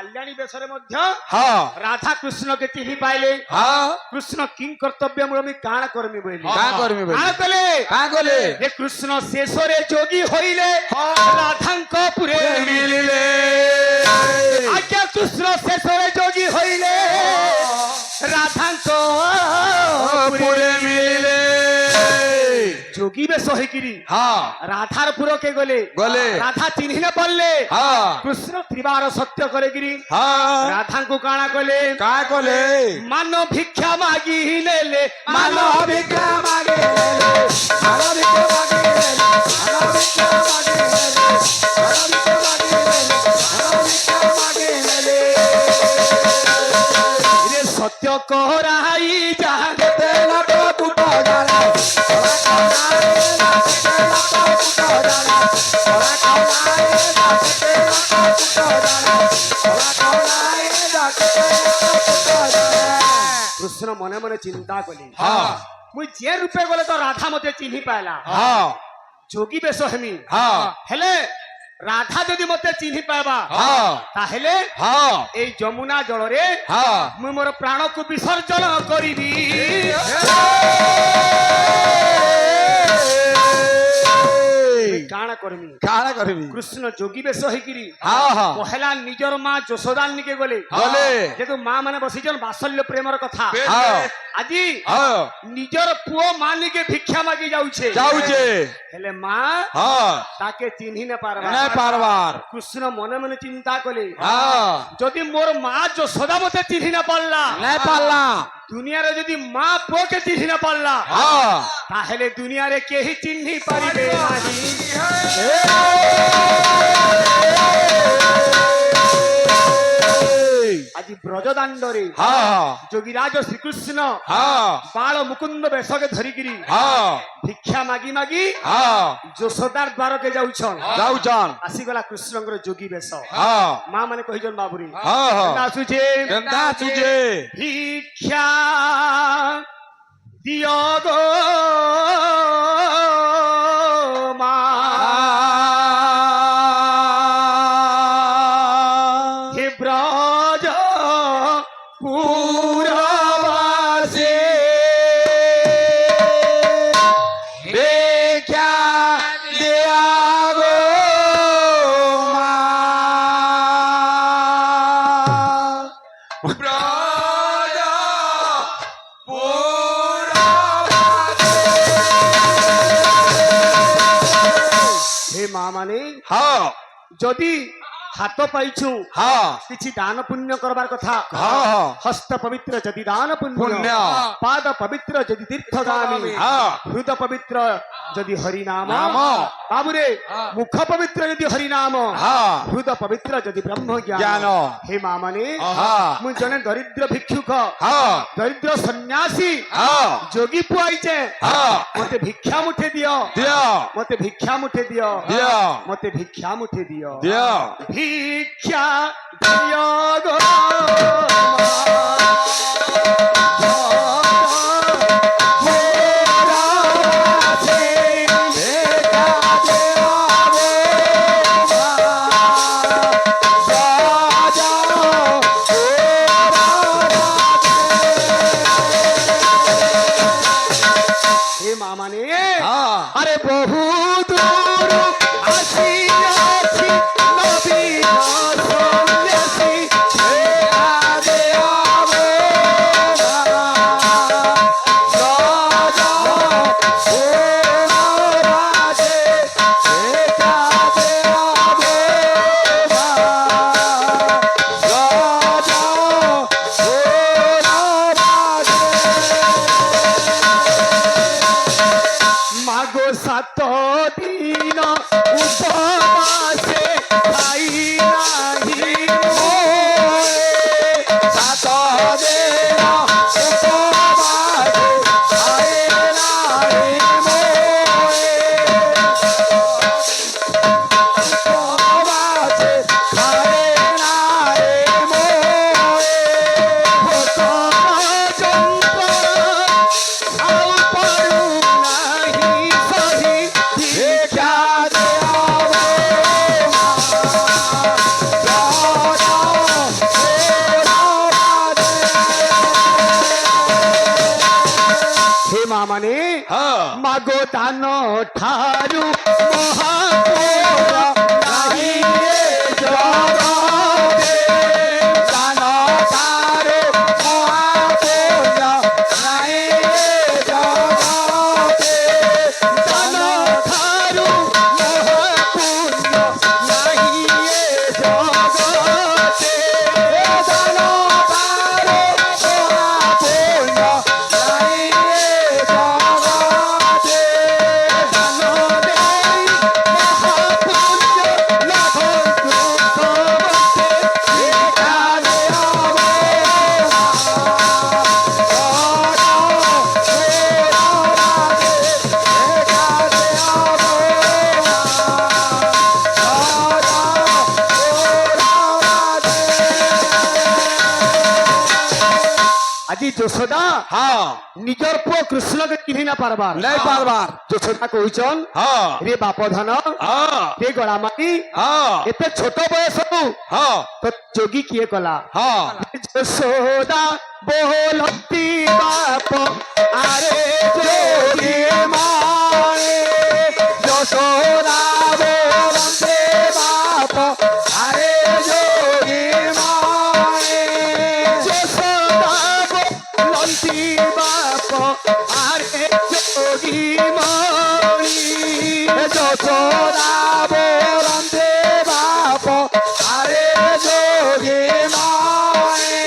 কাল্যাণী বেশরে মধ্য হ্যাঁ রাধা কৃষ্ণকে চিনি পাইলে হ্যাঁ কৃষ্ণ কিং কর্তব্য আমি কাণ করমি বলি কাণ কলে যে কৃষ্ণ শেষরে যোগী হইলে রাধাঙ্ক পুরে মিলিলে আজ্ঞা কৃষ্ণ শেষরে যোগী হইলে রাধাঙ্ক পুরে মিলিলে যোগী বেশ হইকিরি রাধার পুরকে গলে রাধা চিহ্নি না পারলে কৃষ্ণ ত্রিবার সত্য করে গিরি রাধাঙ্কু কাଣା কলে মান ভিক্ষা মাগি নেলে মান ভিক্ষা মাগি সত্য করাই জাগতে লাগো পুটো জানা কৃষ্ণ মনে মনে চিন্তা কলি মুই যে রূপে গলে তো রাধা মতে চিহ্নি পাইলা যোগী বেশ হেমি হেলে রাধা যদি মতে চিহ্নি পাইবা তাহলে এই যমুনা জলরে মুই মোর প্রাণকু বিসর্জন করিবি কাଣା করবি কৃষ্ণ যোগী বেশ হইকিরি পহেলা নিজর মা যশোদার নিকে গলে যেহেতু মা মানে বসিছেন বাৎসল্য প্রেমর কথা আজি নিজর পুଅ মা নিকে ভিক্ষা মাগি যাউছে হেলে মা তাকে চিহ্নি না পারবার কৃষ্ণ মনে মনে চিন্তা কলে যদি মোর মা যশোদা মতে চিহ্নি না পারলা দুনিয়ারে যদি মা পুଅকে চিহ্নি না পারলা তাহলে দুনিয়ারে কেহি চিহ্নি পারিবে নাহি আজি ব্রজদাণ্ডরে যোগীরাজ শ্রীকৃষ্ণ বাল মুকুন্দ বেশকে ধরিকিরি ভিক্ষা মাগি মাগি যশোদার দ্বারকে যাউছন আসিগলা কৃষ্ণଙ୍କର যোগী বেশ মা মানে কহিজন বাবুরি আসুছে ভিক্ষা দিয় গো মা হে ব্রজ পুরবাসী ভিক্ষা দিয়া গো মা ব্রজ হে মা মানে যদি হাত পাইছু কিছু দান পুণ্য করবার কথা হস্ত পবিত্র যদি দান পুণ্য পাদ পবিত্র যদি তীর্থগামী হৃদ পবিত্র যদি হরিনাম বাবুরে মুখ পবিত্র যদি হরিনাম হৃদ পবিত্র যদি ব্রহ্ম জ্ঞান হে মা মানে মু জনে দরিদ্র ভিক্ষুক দরিদ্র সন্ন্যাসী যোগী পুয়াইছে মতে ভিক্ষা মুঠে দিও মতে ভিক্ষা মুঠে দিও মতে ভিক্ষা মুঠে দিও ভিক্ষা দিও গো আরে বহু দূর আসিয়াছি নবীন সন্ন্যাসী মাগো সাত দিন উপবাসে খাই নাহি সাত দিন উপবাসে খাই নাহি উপবাসে খাই নাহি মাগো দান ঠারু মহাপুরা নাহি এ জগতে দান ঠারু মহাপুরা নাহি এ জগতে দান ঠারু মহাপুরা নাহি এ জগতে দান ঠারু মহাপুরা নাহি এ জগতে দান দেই মহাপুণ্য লাভ সুখবতে এখানে আজি যশোদা নিজর পুଅ কৃষ্ণকে চিহ୍ନି না পারবার নাই পারবার যশোদা কইছন রে বাপ ধন রে গড়ামাটি এতে ছোট বয়সରୁ তো যোগী কিଏ কলা যশোদা ବୋଲନ୍ତି ବାପ ଆରେ ଯୋଗୀ ମାଏ ଯଶୋଦା ବୋଲନ୍ତି ବାପ ଆରେ ଯୋଗୀ ମାଏ ଯଶୋଦା ବୋଲନ୍ତି ବାପ ଆରେ ଯୋଗୀ ମଣି ଯଶୋଦା ବୋଲନ୍ତି ବାପ ଆରେ ଯୋଗୀ ମାଏ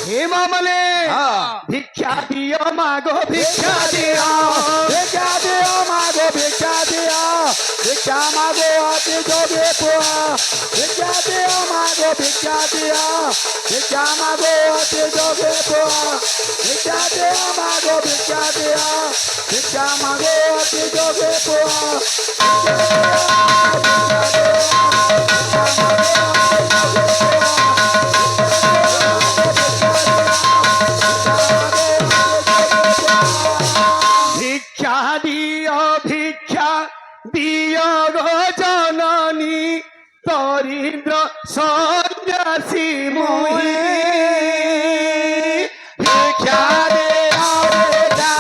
हे मामले भिक्षा दियो मागो भिक्षा दियो भिक्षा दियो मागो भिक्षा दियो भिक्षा मागो अति जोगे पुआ भिक्षा दियो मागो भिक्षा दियो भिक्षा मागो अति जोगे पुआ भिक्षा दियो मागो भिक्षा दियो भिक्षा मागो अति जोगे पुआ भिक्षा दियो भिक्षा दियो गो जननी दरिद्र सन्यासी मुहि भिक्षा दियो भिक्षा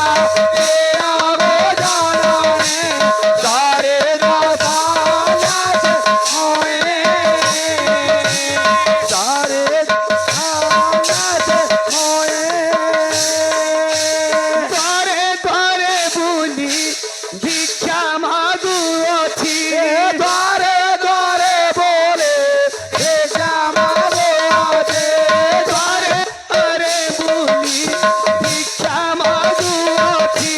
दियो गो जननी दरिद्र सन्यासी मुहि दरिद्र सन्यासी मुहि द्वारे द्वारे बुली भिक्षा मागुअछि द्वारे द्वारे बोले भिक्षा मागुअछि द्वारे द्वारे बुली भिक्षा मागुअछि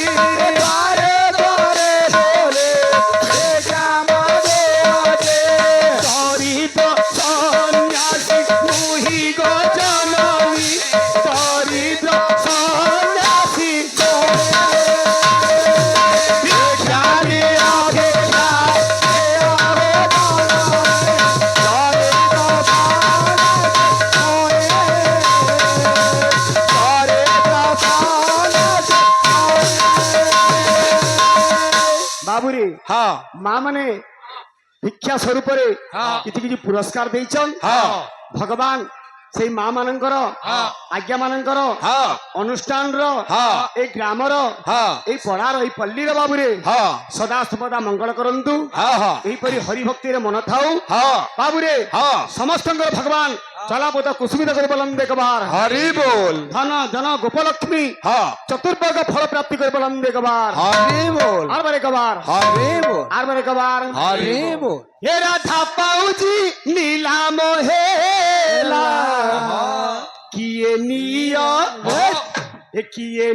द्वारे द्वारे बोले भिक्षा मागुअछि दरिद्र सन्यासी मुहि गो जननी दरिद्र सन्यासी भिक्षा दियो भिक्षा दियो बाबुरे माँ माने भिक्षा स्वरूप किछि किछि पुरस्कार देइछन भगवान से माँ मानकर आज्ञा मानकर अनुष्ठान ए ग्रामर ए पड़ार ए पल्लीर बाबुरे सदा सर्वदा मंगल करंतु एहिपरि हरि भक्ति रे मन थाउ बाबुरे समस्त भगवान चलापद कुसुमित कर बलम देखबार हरि बोल धन जन गोपलक्ष्मी चतुर्भग फल प्राप्ति कर बलम देखबार हरि बोल आर बारे कबार हरि बोल आर बारे कबार हरि बोल हे राधा पाउजी नीलाम हेला किए निया किए